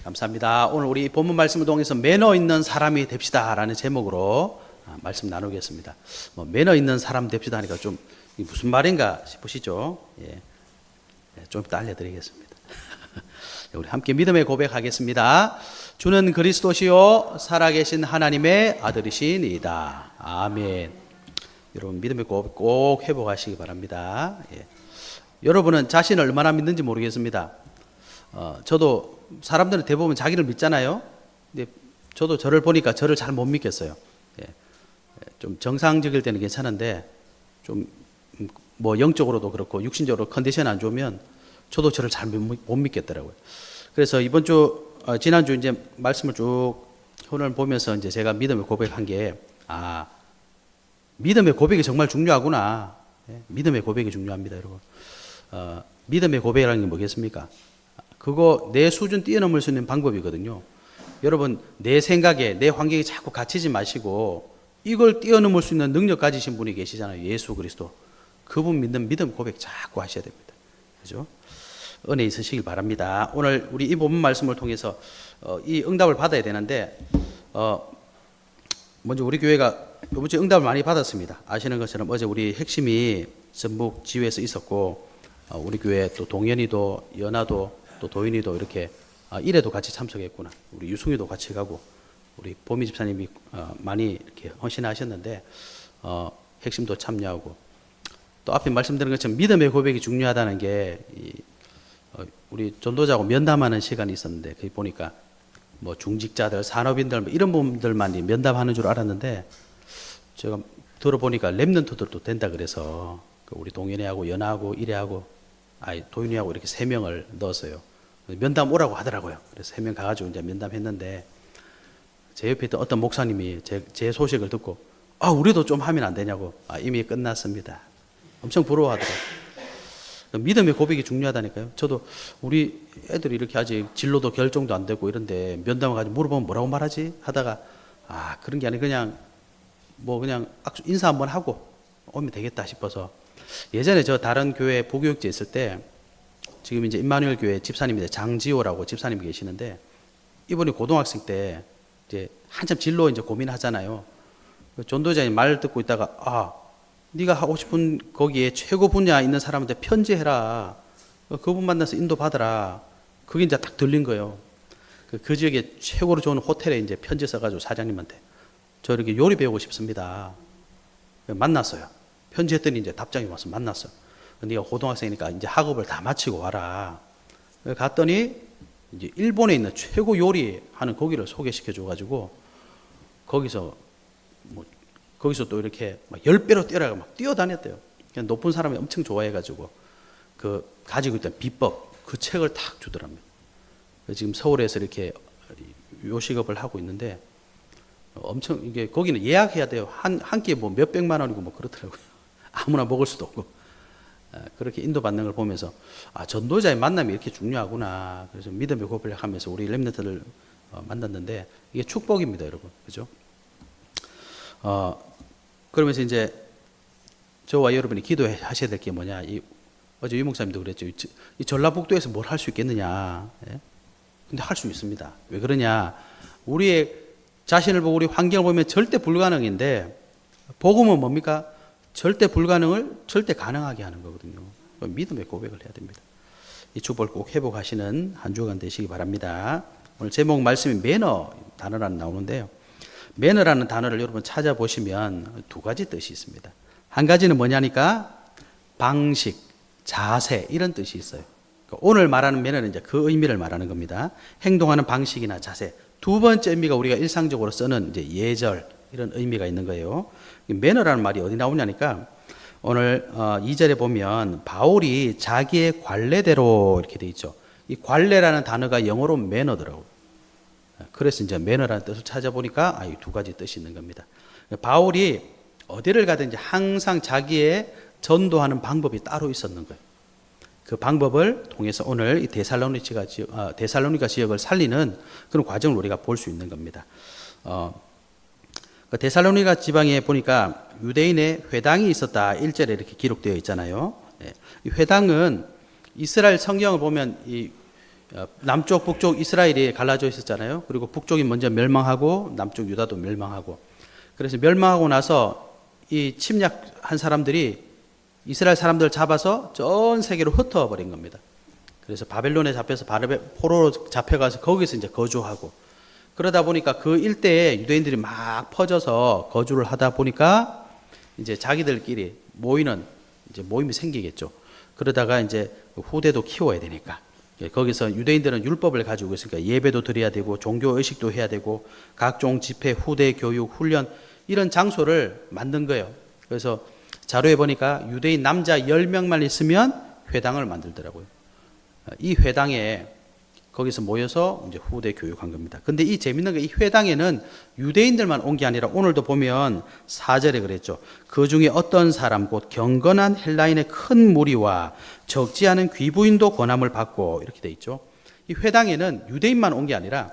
감사합니다. 오늘 우리 본문 말씀을 통해서 매너 있는 사람이 됩시다라는 제목으로 말씀 나누겠습니다. 매너 있는 사람 됩시다 하니까 좀 무슨 말인가 싶으시죠? 예. 좀 이따 알려드리겠습니다. 우리 함께 믿음의 고백하겠습니다. 주는 그리스도시요 살아계신 하나님의 아들이시니이다. 아멘. 여러분 믿음의 고백 꼭 회복하시기 바랍니다. 예. 여러분은 자신을 얼마나 믿는지 모르겠습니다. 저도 사람들은 대부분 자기를 믿잖아요. 근데 저도 저를 보니까 저를 잘 못 믿겠어요. 예. 좀 정상적일 때는 괜찮은데 좀 뭐 영적으로도 그렇고 육신적으로 컨디션 안 좋으면 저도 저를 잘 못 믿겠더라고요. 그래서 이번 주 지난주 이제 말씀을 쭉 오늘 보면서 이제 제가 믿음의 고백한 게 믿음의 고백이 정말 중요하구나. 예. 믿음의 고백이 중요합니다, 여러분. 믿음의 고백이라는 게 뭐겠습니까? 그거 내 수준 뛰어넘을 수 있는 방법이거든요. 여러분 내 생각에 내 환경에 자꾸 갇히지 마시고 이걸 뛰어넘을 수 있는 능력 가지신 분이 계시잖아요. 예수 그리스도. 그분 믿는 믿음 고백 자꾸 하셔야 됩니다. 그죠? 은혜 있으시길 바랍니다. 오늘 우리 이 본문 말씀을 통해서 이 응답을 받아야 되는데 먼저 우리 교회가 이번 주에 응답을 많이 받았습니다. 아시는 것처럼 어제 우리 핵심이 전북 지회에서 있었고 우리 교회 또 동현이도 연아도 또 도윤이도 이렇게 일에도 같이 참석했구나. 우리 유승이도 같이 가고 우리 보미 집사님이 많이 이렇게 헌신하셨는데 핵심도 참여하고 또 앞에 말씀드린 것처럼 믿음의 고백이 중요하다는 게 우리 전도자하고 면담하는 시간이 있었는데 거기 보니까 뭐 중직자들, 산업인들 뭐 이런 분들만 면담하는 줄 알았는데 제가 들어보니까 랩런트들도 된다 그래서 우리 동현이하고 연아하고 일회하고 도윤이하고 이렇게 3명을 넣었어요. 면담 오라고 하더라고요. 그래서 3명 가가지고 이제 면담했는데 제 옆에 있던 어떤 목사님이 제 소식을 듣고 우리도 좀 하면 안 되냐고. 이미 끝났습니다. 엄청 부러워하더라고요. 믿음의 고백이 중요하다니까요. 저도 우리 애들이 이렇게 아직 진로도 결정도 안 되고 이런데 면담을 가지고 물어보면 뭐라고 말하지? 하다가 그런 게 아니고 그냥 인사 한번 하고 오면 되겠다 싶어서 예전에 저 다른 교회 보교육제 있을 때 지금 이제 임마누엘 교회 집사님인데 장지호라고 집사님이 계시는데 이분이 고등학생 때 이제 한참 진로 이제 고민하잖아요. 전도자님 말 듣고 있다가 네가 하고 싶은 거기에 최고 분야 있는 사람한테 편지해라. 그분 만나서 인도 받아라. 그게 이제 딱 들린 거예요. 그 지역에 최고로 좋은 호텔에 이제 편지 써가지고 사장님한테 저 이렇게 요리 배우고 싶습니다. 만났어요. 편지했더니 이제 답장이 와서 만났어. 네가 고등학생이니까 이제 학업을 다 마치고 와라. 갔더니 이제 일본에 있는 최고 요리하는 거기를 소개시켜 줘가지고 거기서 또 이렇게 막 10배로 뛰어나가 막 뛰어다녔대요. 그냥 높은 사람이 엄청 좋아해가지고 그 가지고 있던 비법 그 책을 탁 주더랍니다. 지금 서울에서 이렇게 요식업을 하고 있는데 엄청 이게 거기는 예약해야 돼요. 한 끼에 뭐 몇백만 원이고 뭐 그렇더라고요. 아무나 먹을 수도 없고 그렇게 인도받는 걸 보면서 전도자의 만남이 이렇게 중요하구나. 그래서 믿음의 고백을 하면서 우리 렘넌트들 만났는데 이게 축복입니다, 여러분. 그죠? 그러면서 이제 저와 여러분이 기도하셔야 될 게 뭐냐. 어제 유 목사님도 그랬죠. 이 전라북도에서 뭘 할 수 있겠느냐. 예? 근데 할 수 있습니다. 왜 그러냐. 우리의 자신을 보고 우리 환경을 보면 절대 불가능인데 복음은 뭡니까? 절대 불가능을 절대 가능하게 하는 거거든요. 믿음의 고백을 해야 됩니다. 이 축복을 꼭 회복하시는 한 주간 되시기 바랍니다. 오늘 제목 말씀이 매너 단어라는 나오는데요. 매너라는 단어를 여러분 찾아보시면 2가지 뜻이 있습니다. 한 가지는 뭐냐니까 방식, 자세 이런 뜻이 있어요. 오늘 말하는 매너는 이제 그 의미를 말하는 겁니다. 행동하는 방식이나 자세. 2번째 의미가 우리가 일상적으로 쓰는 이제 예절 이런 의미가 있는 거예요. 매너라는 말이 어디 나오냐니까 오늘 2절에 보면 바울이 자기의 관례대로 이렇게 돼 있죠. 이 관례라는 단어가 영어로 매너더라고요. 그래서 이제 매너라는 뜻을 찾아보니까 이 2가지 뜻이 있는 겁니다. 바울이 어디를 가든지 항상 자기의 전도하는 방법이 따로 있었는 거예요. 그 방법을 통해서 오늘 이 데살로니가 지역을 살리는 그런 과정을 우리가 볼 수 있는 겁니다. 데살로니가 지방에 보니까 유대인의 회당이 있었다. 1절에 이렇게 기록되어 있잖아요. 이 회당은 이스라엘 성경을 보면 이 남쪽 북쪽 이스라엘이 갈라져 있었잖아요. 그리고 북쪽이 먼저 멸망하고 남쪽 유다도 멸망하고, 그래서 멸망하고 나서 이 침략한 사람들이 이스라엘 사람들을 잡아서 전 세계로 흩어버린 겁니다. 그래서 바벨론에 잡혀서 포로로 잡혀가서 거기서 이제 거주하고, 그러다 보니까 그 일대에 유대인들이 막 퍼져서 거주를 하다 보니까 이제 자기들끼리 모이는 이제 모임이 생기겠죠. 그러다가 이제 후대도 키워야 되니까 거기서 유대인들은 율법을 가지고 있으니까 예배도 드려야 되고 종교 의식도 해야 되고 각종 집회, 후대 교육, 훈련 이런 장소를 만든 거예요. 그래서 자료에 보니까 유대인 남자 10명만 있으면 회당을 만들더라고요. 이 회당에 거기서 모여서 이제 후대 교육한 겁니다. 근데 이 재밌는 게 이 회당에는 유대인들만 온 게 아니라 오늘도 보면 4절에 그랬죠. 그 중에 어떤 사람 곧 경건한 헬라인의 큰 무리와 적지 않은 귀부인도 권함을 받고 이렇게 돼 있죠. 이 회당에는 유대인만 온 게 아니라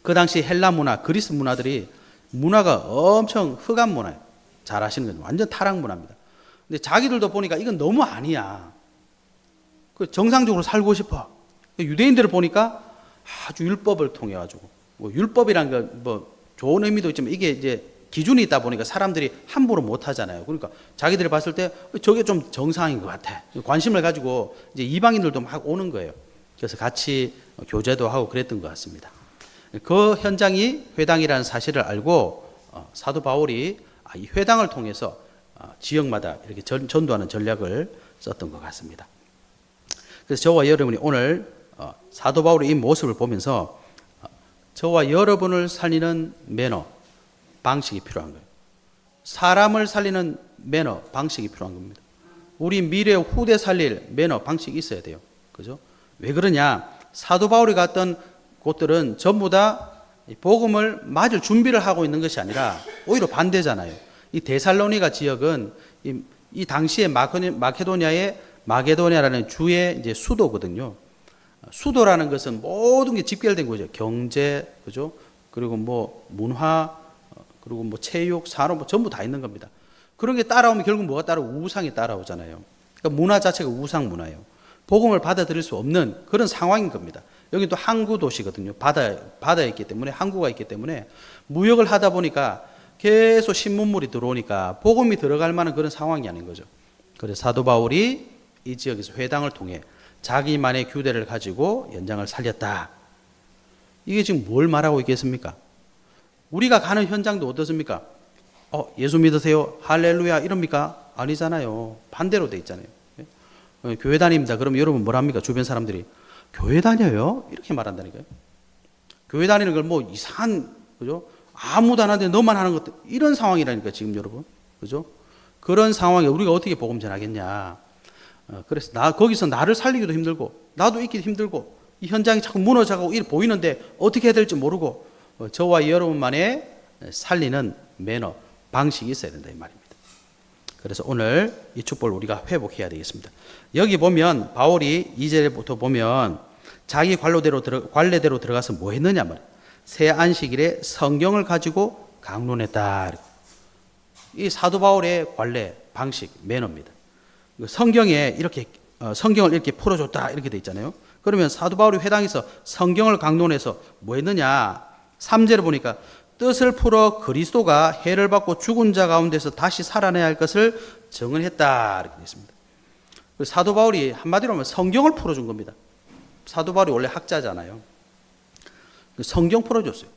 그 당시 헬라 문화, 그리스 문화들이 문화가 엄청 흑암 문화예요. 잘 아시는 거죠. 완전 타락 문화입니다. 근데 자기들도 보니까 이건 너무 아니야. 정상적으로 살고 싶어. 유대인들을 보니까 아주 율법을 통해 가지고 뭐 율법이란 거 뭐 좋은 의미도 있지만 이게 이제 기준이 있다 보니까 사람들이 함부로 못 하잖아요. 그러니까 자기들이 봤을 때 저게 좀 정상인 것 같아. 관심을 가지고 이제 이방인들도 막 오는 거예요. 그래서 같이 교제도 하고 그랬던 것 같습니다. 그 현장이 회당이라는 사실을 알고 사도 바울이 이 회당을 통해서 지역마다 이렇게 전도하는 전략을 썼던 것 같습니다. 그래서 저와 여러분이 오늘 사도 바울의 이 모습을 보면서 저와 여러분을 살리는 매너, 방식이 필요한 거예요. 사람을 살리는 매너, 방식이 필요한 겁니다. 우리 미래 후대 살릴 매너, 방식이 있어야 돼요. 그죠? 왜 그러냐? 사도 바울이 갔던 곳들은 전부 다 복음을 맞을 준비를 하고 있는 것이 아니라 오히려 반대잖아요. 이 데살로니가 지역은 이 당시에 마게도냐라는 주의 이제 수도거든요. 수도라는 것은 모든 게 집결된 거죠. 경제, 그죠? 그리고 뭐 문화, 그리고 뭐 체육, 산업, 뭐 전부 다 있는 겁니다. 그런 게 따라오면 결국 뭐가 따라오고 우상이 따라오잖아요. 그러니까 문화 자체가 우상 문화예요. 복음을 받아들일 수 없는 그런 상황인 겁니다. 여기 또 항구 도시거든요. 바다에 있기 때문에, 항구가 있기 때문에 무역을 하다 보니까 계속 신문물이 들어오니까 복음이 들어갈 만한 그런 상황이 아닌 거죠. 그래서 사도 바울이 이 지역에서 회당을 통해 자기만의 규례를 가지고 연장을 살렸다. 이게 지금 뭘 말하고 있겠습니까? 우리가 가는 현장도 어떻습니까? 예수 믿으세요? 할렐루야 이럽니까? 아니잖아요. 반대로 돼 있잖아요. 교회 다닙니다. 그럼 여러분 뭘 합니까? 주변 사람들이 교회 다녀요? 이렇게 말한다니까요. 교회 다니는 걸 뭐 이상한, 그죠? 아무도 안 하는데 너만 하는 것들, 이런 상황이라니까 지금 여러분. 그죠? 그런 상황에 우리가 어떻게 복음 전하겠냐? 그래서 거기서 나를 살리기도 힘들고 나도 있기도 힘들고 이 현장이 자꾸 무너져가고 보이는데 어떻게 해야 될지 모르고 저와 여러분만의 살리는 매너, 방식이 있어야 된다 이 말입니다. 그래서 오늘 이 축복을 우리가 회복해야 되겠습니다. 여기 보면 바울이 2절부터 보면 자기 관례대로 들어가서 뭐 했느냐 말이에요. 새 안식일에 성경을 가지고 강론했다. 이 사도 바울의 관례, 방식, 매너입니다. 성경에 이렇게 성경을 이렇게 풀어줬다 이렇게 돼 있잖아요. 그러면 사도 바울이 회당에서 성경을 강론해서 뭐 했느냐? 3절을 보니까 뜻을 풀어 그리스도가 해를 받고 죽은 자 가운데서 다시 살아내야 할 것을 정언했다 이렇게 되어 있습니다. 사도 바울이 한마디로 하면 성경을 풀어준 겁니다. 사도 바울이 원래 학자잖아요. 성경 풀어줬어요.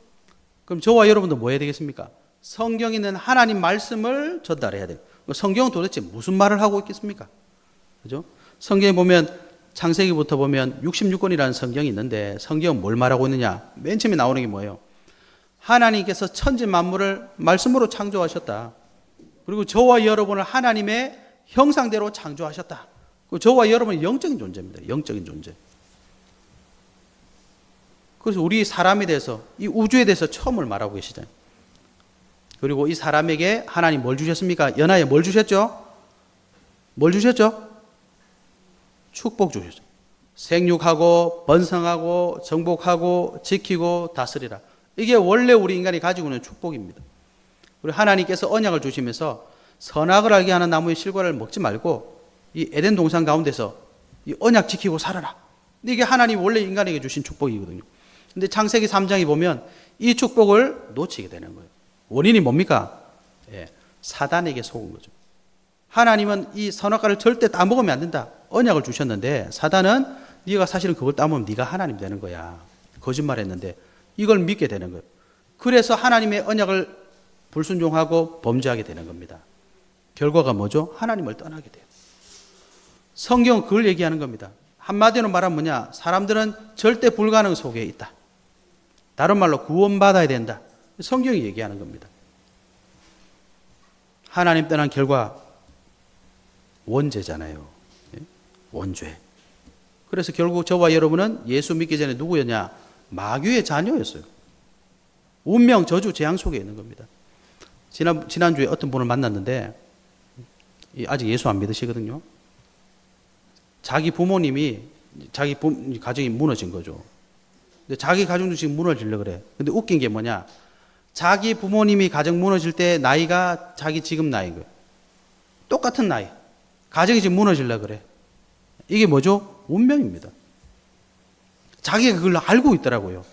그럼 저와 여러분도 뭐 해야 되겠습니까? 성경에 있는 하나님 말씀을 전달해야 돼요. 성경은 도대체 무슨 말을 하고 있겠습니까? 그죠? 성경에 보면 창세기부터 보면 66권이라는 성경이 있는데 성경은 뭘 말하고 있느냐? 맨 처음에 나오는 게 뭐예요? 하나님께서 천지 만물을 말씀으로 창조하셨다. 그리고 저와 여러분을 하나님의 형상대로 창조하셨다. 그리고 저와 여러분은 영적인 존재입니다. 영적인 존재. 그래서 우리 사람에 대해서, 이 우주에 대해서 처음을 말하고 계시잖아요. 그리고 이 사람에게 하나님 뭘 주셨습니까? 연하에 뭘 주셨죠? 뭘 주셨죠? 축복 주셨죠. 생육하고 번성하고 정복하고 지키고 다스리라. 이게 원래 우리 인간이 가지고 있는 축복입니다. 우리 하나님께서 언약을 주시면서 선악을 알게 하는 나무의 실과를 먹지 말고 이 에덴 동산 가운데서 이 언약 지키고 살아라. 근데 이게 하나님 원래 인간에게 주신 축복이거든요. 근데 창세기 3장에 보면 이 축복을 놓치게 되는 거예요. 원인이 뭡니까? 예, 사단에게 속은 거죠. 하나님은 이 선악과를 절대 따먹으면 안 된다. 언약을 주셨는데 사단은 네가 사실은 그걸 따먹으면 네가 하나님 되는 거야. 거짓말했는데 이걸 믿게 되는 거예요. 그래서 하나님의 언약을 불순종하고 범죄하게 되는 겁니다. 결과가 뭐죠? 하나님을 떠나게 돼요. 성경은 그걸 얘기하는 겁니다. 한마디로 말하면 뭐냐? 사람들은 절대 불가능 속에 있다. 다른 말로 구원받아야 된다. 성경이 얘기하는 겁니다. 하나님 떠난 결과 원죄잖아요. 원죄. 그래서 결국 저와 여러분은 예수 믿기 전에 누구였냐? 마귀의 자녀였어요. 운명, 저주, 재앙 속에 있는 겁니다. 지난주에 어떤 분을 만났는데 아직 예수 안 믿으시거든요. 자기 부모님이 가정이 무너진 거죠. 근데 자기 가정도 지금 무너지려고 그래. 근데 웃긴 게 뭐냐? 자기 부모님이 가정 무너질 때 나이가 자기 지금 나이인 거예요. 똑같은 나이. 가정이 지금 무너지려고 그래. 이게 뭐죠? 운명입니다. 자기가 그걸 알고 있더라고요.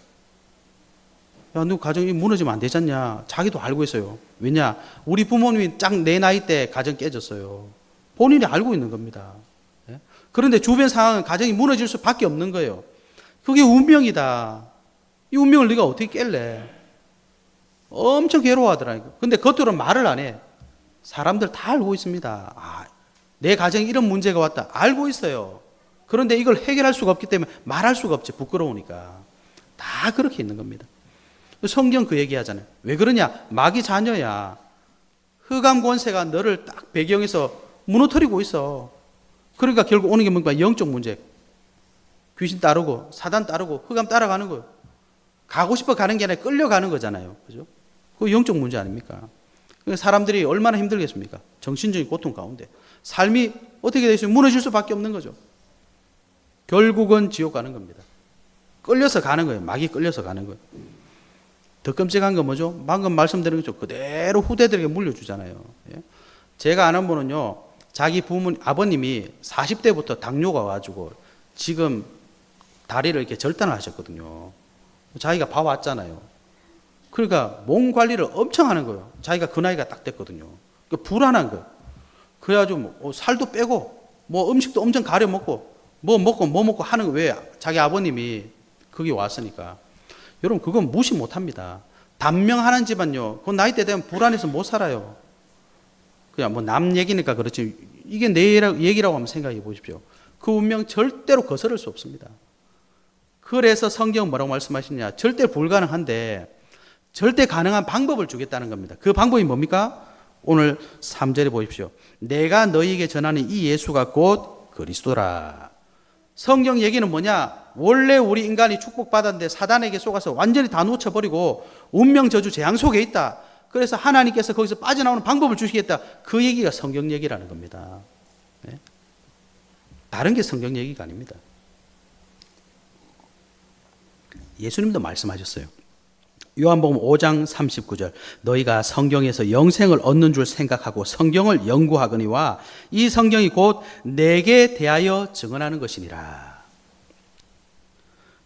야, 너 가정이 무너지면 안 되잖냐? 자기도 알고 있어요. 왜냐? 우리 부모님이 딱 내 나이 때 가정 깨졌어요. 본인이 알고 있는 겁니다. 그런데 주변 상황은 가정이 무너질 수밖에 없는 거예요. 그게 운명이다. 이 운명을 네가 어떻게 깰래? 엄청 괴로워하더라고요. 근데 겉으로 말을 안 해. 사람들 다 알고 있습니다. 아, 내 가정에 이런 문제가 왔다. 알고 있어요. 그런데 이걸 해결할 수가 없기 때문에 말할 수가 없지. 부끄러우니까. 다 그렇게 있는 겁니다. 성경 그 얘기 하잖아요. 왜 그러냐? 마귀 자녀야. 흑암 권세가 너를 딱 배경에서 무너뜨리고 있어. 그러니까 결국 오는 게 뭔가 영적 문제. 귀신 따르고 사단 따르고 흑암 따라가는 거예요. 가고 싶어 가는 게 아니라 끌려가는 거잖아요. 그죠? 그 영적 문제 아닙니까? 그러니까 사람들이 얼마나 힘들겠습니까? 정신적인 고통 가운데. 삶이 어떻게 되겠어요? 무너질 수밖에 없는 거죠. 결국은 지옥 가는 겁니다. 끌려서 가는 거예요. 마귀 끌려서 가는 거예요. 더 끔찍한 건 뭐죠? 방금 말씀드린 것처럼 그대로 후대들에게 물려주잖아요. 제가 아는 분은요, 자기 아버님이 40대부터 당뇨가 와가지고 지금 다리를 이렇게 절단을 하셨거든요. 자기가 봐왔잖아요. 그러니까 몸 관리를 엄청 하는 거예요. 자기가 그 나이가 딱 됐거든요. 그러니까 불안한 거예요. 그래가지고 뭐 살도 빼고 뭐 음식도 엄청 가려 먹고 뭐 먹고 하는 거예요. 왜? 자기 아버님이 거기 왔으니까. 여러분 그건 무시 못합니다. 단명하는 집안요. 그 나이 때 되면 불안해서 못 살아요. 그냥 뭐 남 얘기니까 그렇지. 이게 내 얘기라고 한번 생각해 보십시오. 그 운명 절대로 거스를 수 없습니다. 그래서 성경 뭐라고 말씀하시냐? 절대 불가능한데 절대 가능한 방법을 주겠다는 겁니다. 그 방법이 뭡니까? 오늘 3절에 보십시오. 내가 너희에게 전하는 이 예수가 곧 그리스도라. 성경 얘기는 뭐냐? 원래 우리 인간이 축복받았는데 사단에게 속아서 완전히 다 놓쳐버리고 운명 저주 재앙 속에 있다. 그래서 하나님께서 거기서 빠져나오는 방법을 주시겠다. 그 얘기가 성경 얘기라는 겁니다. 네? 다른 게 성경 얘기가 아닙니다. 예수님도 말씀하셨어요. 요한복음 5장 39절 너희가 성경에서 영생을 얻는 줄 생각하고 성경을 연구하거니와 이 성경이 곧 내게 대하여 증언하는 것이니라.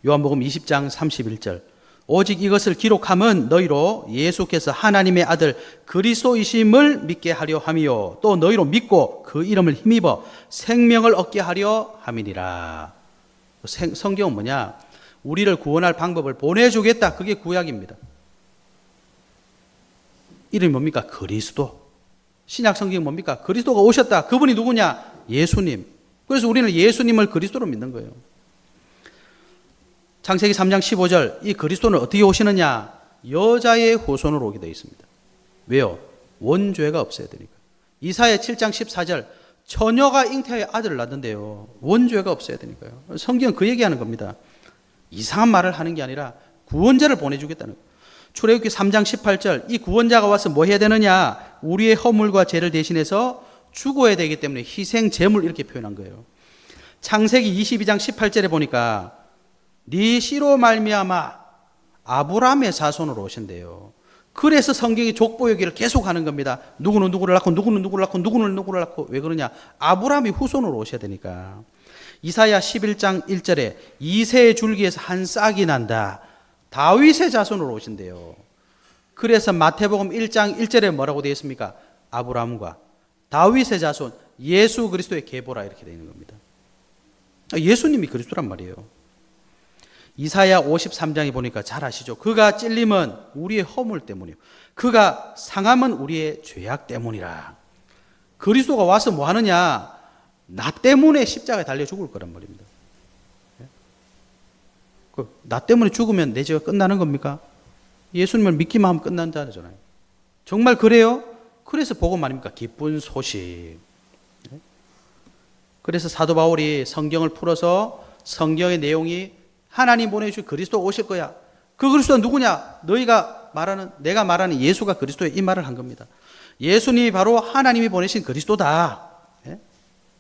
요한복음 20장 31절 오직 이것을 기록함은 너희로 예수께서 하나님의 아들 그리스도이심을 믿게 하려 함이요 또 너희로 믿고 그 이름을 힘입어 생명을 얻게 하려 함이니라. 성경은 뭐냐? 우리를 구원할 방법을 보내주겠다. 그게 구약입니다. 이름이 뭡니까? 그리스도. 신약 성경이 뭡니까? 그리스도가 오셨다. 그분이 누구냐? 예수님. 그래서 우리는 예수님을 그리스도로 믿는 거예요. 창세기 3장 15절 이 그리스도는 어떻게 오시느냐? 여자의 후손으로 오게 되어 있습니다. 왜요? 원죄가 없어야 되니까. 이사야 7장 14절 처녀가 잉태하여 아들을 낳는데요. 원죄가 없어야 되니까요. 성경은 그 얘기하는 겁니다. 이상한 말을 하는 게 아니라 구원자를 보내주겠다는 거예요. 출애굽기 3장 18절 이 구원자가 와서 뭐 해야 되느냐? 우리의 허물과 죄를 대신해서 죽어야 되기 때문에 희생 제물 이렇게 표현한 거예요. 창세기 22장 18절에 보니까 네 씨로 말미암아 아브라함의 자손으로 오신대요. 그래서 성경이 족보 얘기를 계속하는 겁니다. 누구는 누구를 낳고 누구는 누구를 낳고 누구는 누구를 낳고 왜 그러냐? 아브라함이 후손으로 오셔야 되니까. 이사야 11장 1절에 이새의 줄기에서 한 싹이 난다. 다윗의 자손으로 오신대요. 그래서 마태복음 1장 1절에 뭐라고 되어 있습니까? 아브라함과 다윗의 자손 예수 그리스도의 계보라 이렇게 되어 있는 겁니다. 예수님이 그리스도란 말이에요. 이사야 53장에 보니까 잘 아시죠? 그가 찔림은 우리의 허물 때문이요. 그가 상함은 우리의 죄악 때문이라. 그리스도가 와서 뭐 하느냐? 나 때문에 십자가에 달려 죽을 거란 말입니다. 나 때문에 죽으면 내 죄가 끝나는 겁니까? 예수님을 믿기만 하면 끝난다잖아요. 정말 그래요? 그래서 복음 아닙니까? 기쁜 소식. 그래서 사도 바울이 성경을 풀어서 성경의 내용이 하나님 보내주신 그리스도 오실 거야. 그 그리스도가 누구냐? 내가 말하는 예수가 그리스도의 이 말을 한 겁니다. 예수님이 바로 하나님이 보내신 그리스도다.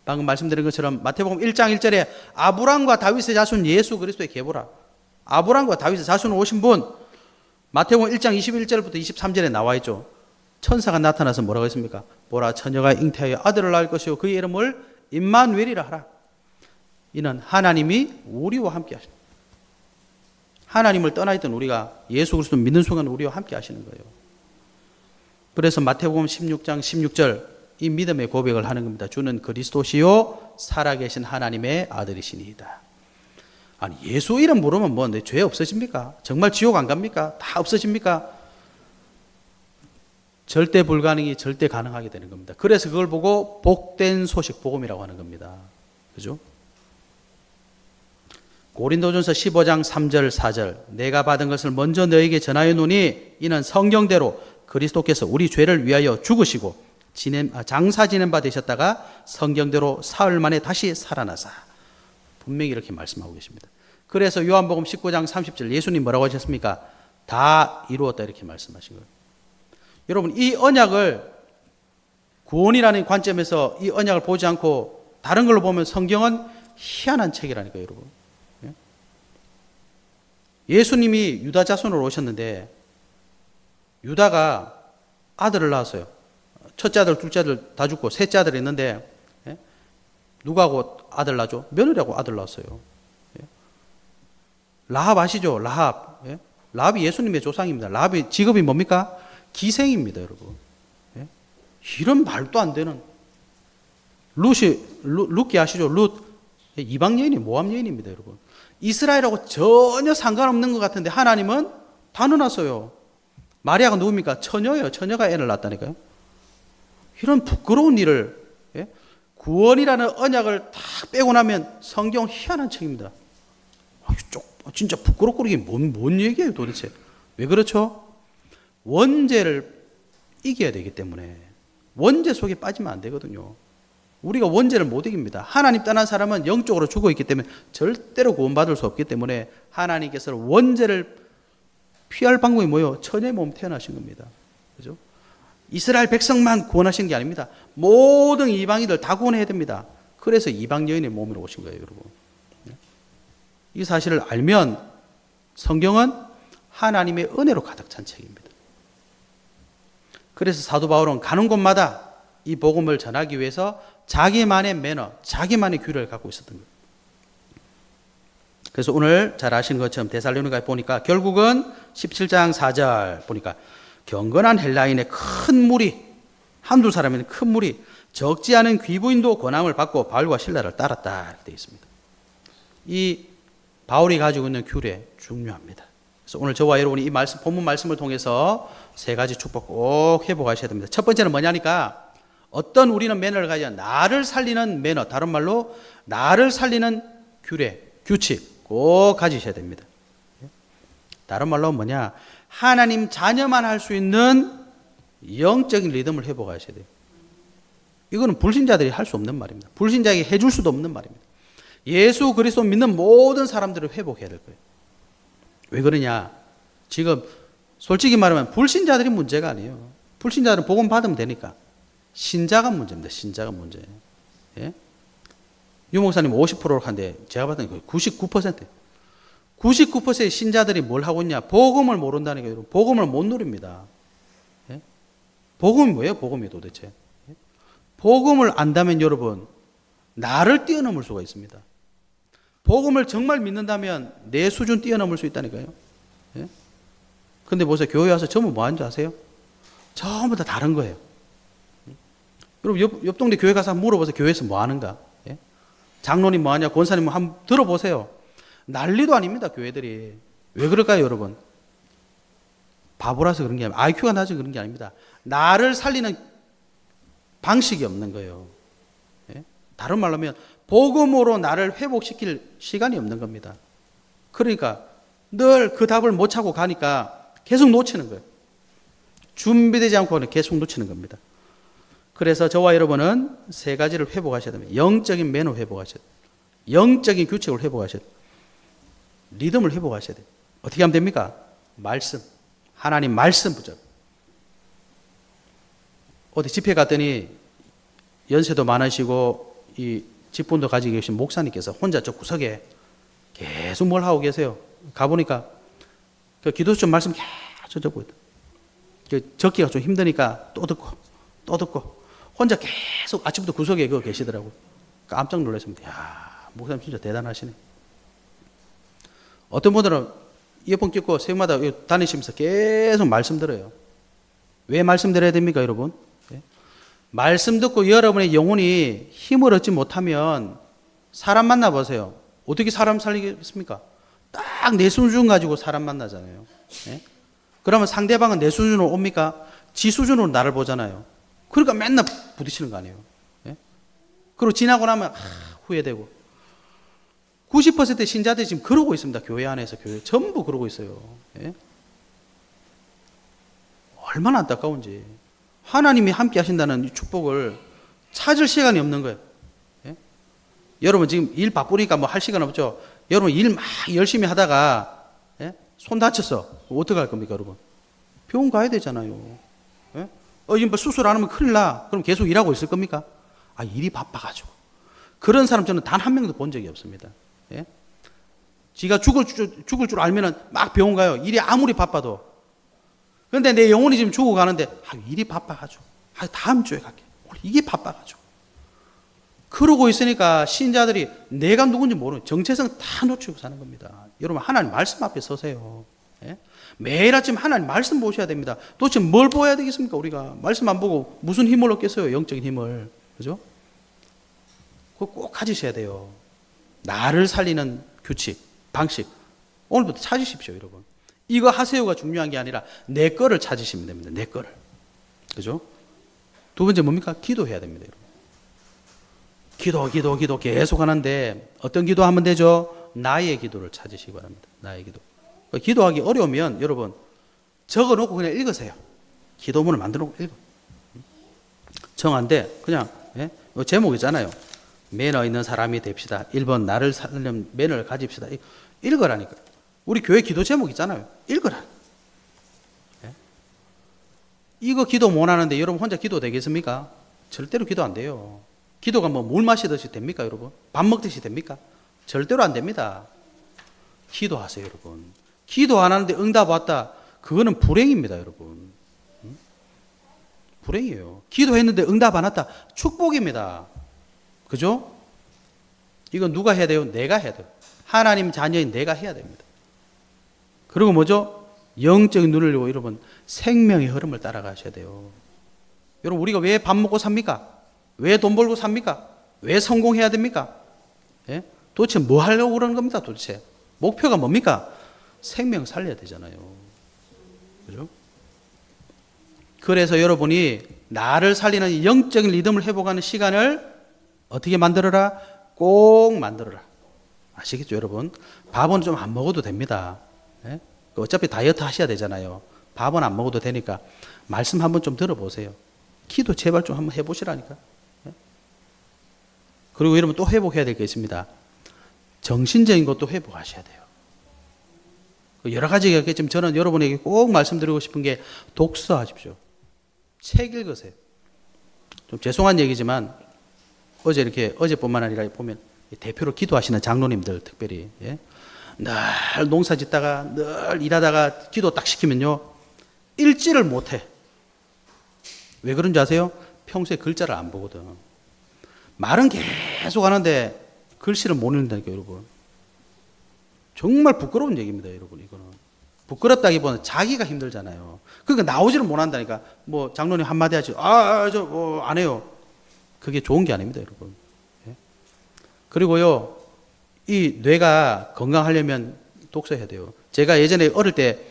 방금 말씀드린 것처럼 마태복음 1장 1절에 아브라함과 다윗의 자손 예수 그리스도의 계보라. 아브라함과 다윗의 자손으로 오신 분, 마태복음 1장 21절부터 23절에 나와 있죠. 천사가 나타나서 뭐라고 했습니까? 보라, 처녀가 잉태하여 아들을 낳을 것이요 그의 이름을 임마누엘이라 하라. 이는 하나님이 우리와 함께 하십니다. 하나님을 떠나 있던 우리가 예수 그리스도 믿는 순간 우리와 함께 하시는 거예요. 그래서 마태복음 16장 16절 이 믿음의 고백을 하는 겁니다. 주는 그리스도시요 살아계신 하나님의 아들이시니이다. 아니 예수 이름 부르면 뭐 내 죄 없어집니까? 정말 지옥 안 갑니까? 다 없어집니까? 절대 불가능이 절대 가능하게 되는 겁니다. 그래서 그걸 보고 복된 소식 복음이라고 하는 겁니다. 그죠? 고린도전서 15장 3절 4절 내가 받은 것을 먼저 너에게 전하여 노니 이는 성경대로 그리스도께서 우리 죄를 위하여 죽으시고 장사 지낸 바 되셨다가 성경대로 사흘 만에 다시 살아나사. 분명히 이렇게 말씀하고 계십니다. 그래서 요한복음 19장 30절 예수님 뭐라고 하셨습니까? 다 이루었다 이렇게 말씀하신 거예요. 여러분 이 언약을 구원이라는 관점에서 이 언약을 보지 않고 다른 걸로 보면 성경은 희한한 책이라니까요, 여러분. 예수님이 유다 자손으로 오셨는데 유다가 아들을 낳았어요. 첫째 아들, 둘째 아들 다 죽고 셋째 아들이 있는데 누구하고 아들 낳죠? 며느리하고 아들 낳았어요. 라합 아시죠? 라합. 라합이 예수님의 조상입니다. 라합의 직업이 뭡니까? 기생입니다, 여러분. 이런 말도 안 되는 룻기 아시죠? 룻 이방 여인이 모함 여인입니다, 여러분. 이스라엘하고 전혀 상관없는 것 같은데 하나님은 다 넣어놨어요. 마리아가 누굽니까? 처녀예요. 처녀가 애를 낳았다니까요. 이런 부끄러운 일을 구원이라는 언약을 다 빼고 나면 성경 희한한 책입니다. 진짜 부끄럽고 이게 뭔 얘기예요 도대체. 왜 그렇죠? 원죄를 이겨야 되기 때문에 원죄 속에 빠지면 안 되거든요. 우리가 원죄를 못 이깁니다. 하나님 떠난 사람은 영적으로 죽어 있기 때문에 절대로 구원받을 수 없기 때문에 하나님께서는 원죄를 피할 방법이 뭐예요? 처녀의 몸 태어나신 겁니다. 그죠? 이스라엘 백성만 구원하신 게 아닙니다. 모든 이방인들 다 구원해야 됩니다. 그래서 이방 여인의 몸으로 오신 거예요, 여러분. 이 사실을 알면 성경은 하나님의 은혜로 가득 찬 책입니다. 그래서 사도 바울은 가는 곳마다 이 복음을 전하기 위해서 자기만의 매너, 자기만의 규례를 갖고 있었던 거예요. 그래서 오늘 잘 아시는 것처럼 데살로니가에 보니까 결국은 17장 4절 보니까 경건한 헬라인의 큰 무리, 한두 사람의 큰 무리, 적지 않은 귀부인도 권함을 받고 바울과 실라를 따랐다 이렇게 되어 있습니다. 이 바울이 가지고 있는 규례 중요합니다. 그래서 오늘 저와 여러분이 이 말씀, 본문 말씀을 통해서 세 가지 축복 꼭 회복하셔야 됩니다. 첫 번째는 뭐냐니까 어떤 우리는 매너를 가지고 나를 살리는 매너, 다른 말로 나를 살리는 규례, 규칙 꼭 가지셔야 됩니다. 다른 말로 뭐냐? 하나님 자녀만 할 수 있는 영적인 리듬을 회복하셔야 돼요. 이거는 불신자들이 할 수 없는 말입니다. 불신자에게 해줄 수도 없는 말입니다. 예수 그리스도 믿는 모든 사람들을 회복해야 될 거예요. 왜 그러냐? 지금 솔직히 말하면 불신자들이 문제가 아니에요. 불신자들은 복음 받으면 되니까. 신자가 문제입니다. 신자가 문제. 예? 유 목사님 50%로 한데 제가 봤을 때 99%. 99%의 신자들이 뭘 하고 있냐? 복음을 모른다는 게 여러분. 복음을 못 누립니다. 예? 복음이 뭐예요? 복음이 도대체. 예? 복음을 안다면 여러분 나를 뛰어넘을 수가 있습니다. 복음을 정말 믿는다면 내 수준 뛰어넘을 수 있다니까요. 예? 근데 보세요. 교회 와서 전부 뭐 하는 줄 아세요? 전부 다 다른 거예요. 여러분, 옆 동네 교회 가서 한번 물어보세요. 교회에서 뭐 하는가? 예? 장로님 뭐 하냐? 권사님 뭐 한번 들어보세요. 난리도 아닙니다. 교회들이. 왜 그럴까요, 여러분? 바보라서 그런 게 아니라, IQ가 낮아서 그런 게 아닙니다. 나를 살리는 방식이 없는 거예요. 예? 다른 말로 하면, 복음으로 나를 회복시킬 시간이 없는 겁니다. 그러니까 늘 그 답을 못 찾고 가니까 계속 놓치는 거예요. 준비되지 않고 계속 놓치는 겁니다. 그래서 저와 여러분은 세 가지를 회복하셔야 됩니다. 영적인 매너 회복하셔야 돼요. 영적인 규칙을 회복하셔야 돼요. 리듬을 회복하셔야 돼요. 어떻게 하면 됩니까? 말씀. 하나님 말씀 붙잡고. 어디 집회 갔더니 연세도 많으시고 이 직분도 가지고 계신 목사님께서 혼자 저 구석에 계속 뭘 하고 계세요. 가보니까 그 기도수점 말씀 계속 적고 있다. 적기가 좀 힘드니까 또 듣고 혼자 계속 아침부터 구석에 그거 계시더라고요. 깜짝 놀랐습니다. 야, 목사님 진짜 대단하시네. 어떤 분들은 이어폰 끼고 새벽마다 다니시면서 계속 말씀 들어요. 왜 말씀 들어야 됩니까, 여러분? 네? 말씀 듣고 여러분의 영혼이 힘을 얻지 못하면 사람 만나보세요. 어떻게 사람 살리겠습니까? 딱 내 수준 가지고 사람 만나잖아요. 네? 그러면 상대방은 내 수준으로 옵니까? 지 수준으로 나를 보잖아요. 그러니까 맨날 부딪히는 거 아니에요. 네? 그리고 지나고 나면 후회되고. 90% 신자들이 지금 그러고 있습니다. 교회 안에서 교회 전부 그러고 있어요. 예? 얼마나 안타까운지. 하나님이 함께 하신다는 이 축복을 찾을 시간이 없는 거예요. 예? 여러분 지금 일 바쁘니까 뭐 할 시간 없죠. 여러분 일 막 열심히 하다가 예? 손 다쳤어. 어떻게 할 겁니까, 여러분? 병원 가야 되잖아요. 예? 뭐 수술 안 하면 큰일 나. 그럼 계속 일하고 있을 겁니까? 아, 일이 바빠가지고. 그런 사람 저는 단 한 명도 본 적이 없습니다. 예? 지가 죽을 줄 알면은 막 병원 가요. 일이 아무리 바빠도. 그런데 내 영혼이 지금 죽어 가는데, 일이 바빠가지고. 다음 주에 갈게. 이게 바빠가지고. 그러고 있으니까 신자들이 내가 누군지 모르는 정체성 다 놓치고 사는 겁니다. 여러분, 하나님 말씀 앞에 서세요. 예? 매일 아침 하나님 말씀 보셔야 됩니다. 도대체 뭘 보아야 되겠습니까, 우리가? 말씀 안 보고 무슨 힘을 얻겠어요, 영적인 힘을. 그죠? 그거 꼭 가지셔야 돼요. 나를 살리는 규칙, 방식. 오늘부터 찾으십시오, 여러분. 이거 하세요가 중요한 게 아니라 내 거를 찾으시면 됩니다. 내 거를. 그죠? 두 번째 뭡니까? 기도해야 됩니다, 여러분. 기도 계속 하는데 어떤 기도 하면 되죠? 나의 기도를 찾으시기 바랍니다. 나의 기도. 기도하기 어려우면 여러분 적어놓고 그냥 읽으세요. 기도문을 만들어놓고 읽어. 정한데 그냥 예? 제목 있잖아요. 매너 있는 사람이 됩시다. 1번 나를 살리는 매너를 가집시다. 읽으라니까. 우리 교회 기도 제목 있잖아요. 읽으라. 예? 이거 기도 못 하는데 여러분 혼자 기도 되겠습니까? 절대로 기도 안 돼요. 기도가 뭐 물 마시듯이 됩니까, 여러분? 밥 먹듯이 됩니까? 절대로 안 됩니다. 기도하세요, 여러분. 기도 안 하는데 응답 왔다. 그거는 불행입니다, 여러분. 불행이에요. 기도했는데 응답 안 왔다. 축복입니다. 그죠? 이건 누가 해야 돼요? 내가 해야 돼요. 하나님 자녀인 내가 해야 됩니다. 그리고 뭐죠? 영적인 눈을 열고 여러분 생명의 흐름을 따라가셔야 돼요. 여러분 우리가 왜 밥 먹고 삽니까? 왜 돈 벌고 삽니까? 왜 성공해야 됩니까? 예? 도대체 뭐 하려고 그러는 겁니다, 도대체? 목표가 뭡니까? 생명 살려야 되잖아요. 그죠? 그래서 여러분이 나를 살리는 영적인 리듬을 회복하는 시간을 어떻게 만들어라? 꼭 만들어라. 아시겠죠, 여러분? 밥은 좀 안 먹어도 됩니다. 예? 어차피 다이어트 하셔야 되잖아요. 밥은 안 먹어도 되니까 말씀 한번 좀 들어보세요. 기도 제발 좀 한번 해보시라니까. 예? 그리고 여러분 또 회복해야 될 게 있습니다. 정신적인 것도 회복하셔야 돼요. 여러 가지가 있겠지만 저는 여러분에게 꼭 말씀드리고 싶은 게 독서하십시오. 책 읽으세요. 좀 죄송한 얘기지만 어제뿐만 아니라 보면 대표로 기도하시는 장로님들 특별히 예? 늘 농사 짓다가 늘 일하다가 기도 딱 시키면요 읽지를 못해. 왜 그런지 아세요? 평소에 글자를 안 보거든. 말은 계속 하는데 글씨를 못 읽는다니까요, 여러분. 정말 부끄러운 얘기입니다, 여러분. 이거는 부끄럽다기보다는 자기가 힘들잖아요. 그러니까 나오지를 못한다니까. 뭐 장로님 한마디 하지, 저 뭐 안 해요. 그게 좋은 게 아닙니다, 여러분. 예? 그리고요, 이 뇌가 건강하려면 독서해야 돼요. 제가 예전에 어릴 때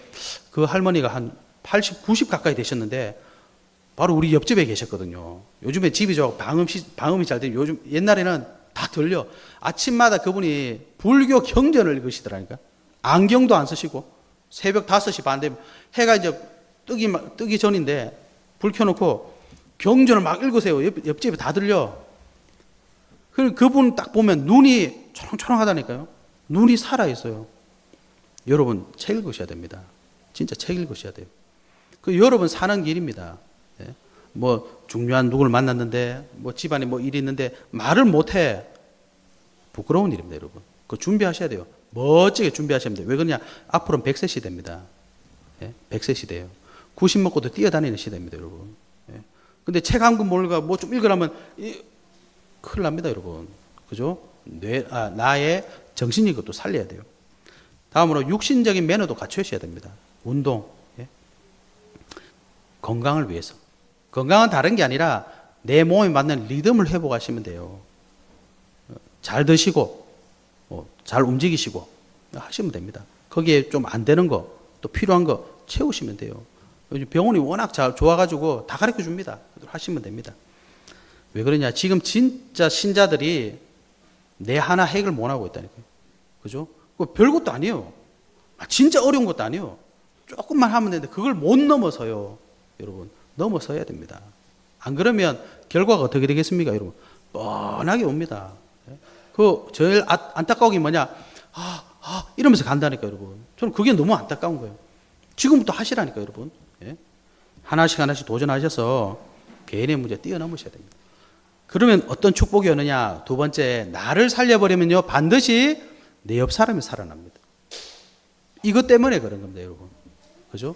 그 할머니가 한 80, 90 가까이 되셨는데 바로 우리 옆집에 계셨거든요. 요즘에 집이 방음이 잘 돼요. 요즘 옛날에는 다 들려. 아침마다 그분이 불교 경전을 읽으시더라니까. 안경도 안 쓰시고 새벽 5시 반 되면 해가 이제 뜨기 전인데 불 켜놓고 경전을 막 읽으세요. 옆집에 다 들려. 그분 딱 보면 눈이 초롱초롱하다니까요. 눈이 살아있어요. 여러분 책 읽으셔야 됩니다. 진짜 책 읽으셔야 돼요. 그 여러분 사는 길입니다. 예? 뭐 중요한 누구를 만났는데 뭐 집안에 뭐 일이 있는데 말을 못해. 부끄러운 일입니다, 여러분. 그거 준비하셔야 돼요. 멋지게 준비하셔야 됩니다. 왜 그러냐? 앞으로는 100세 시대입니다. 예? 100세 시대예요. 90 먹고도 뛰어다니는 시대입니다, 여러분. 예? 근데 책 한 권 몰가 뭐 좀 읽으라면 큰일 납니다, 여러분. 그죠? 나의 정신적인 것도 살려야 돼요. 다음으로 육신적인 매너도 갖추셔야 됩니다. 운동. 예? 건강을 위해서. 건강은 다른 게 아니라 내 몸에 맞는 리듬을 회복하시면 돼요. 잘 드시고 잘 움직이시고 하시면 됩니다. 거기에 좀 안 되는 거, 또 필요한 거 채우시면 돼요. 요즘 병원이 워낙 잘 좋아가지고 다 가르쳐 줍니다. 하시면 됩니다. 왜 그러냐? 지금 진짜 신자들이 내 하나 해결 못 하고 있다니까요. 그죠? 별것도 아니에요. 진짜 어려운 것도 아니에요. 조금만 하면 되는데 그걸 못 넘어서요. 여러분, 넘어서야 됩니다. 안 그러면 결과가 어떻게 되겠습니까, 여러분? 뻔하게 옵니다. 제일 안타까운 게 뭐냐? 이러면서 간다니까, 여러분. 저는 그게 너무 안타까운 거예요. 지금부터 하시라니까, 여러분. 예? 하나씩 도전하셔서 개인의 문제 뛰어넘으셔야 됩니다. 그러면 어떤 축복이 오느냐? 두 번째, 나를 살려버리면요, 반드시 내 옆 사람이 살아납니다. 이것 때문에 그런 겁니다, 여러분. 그죠?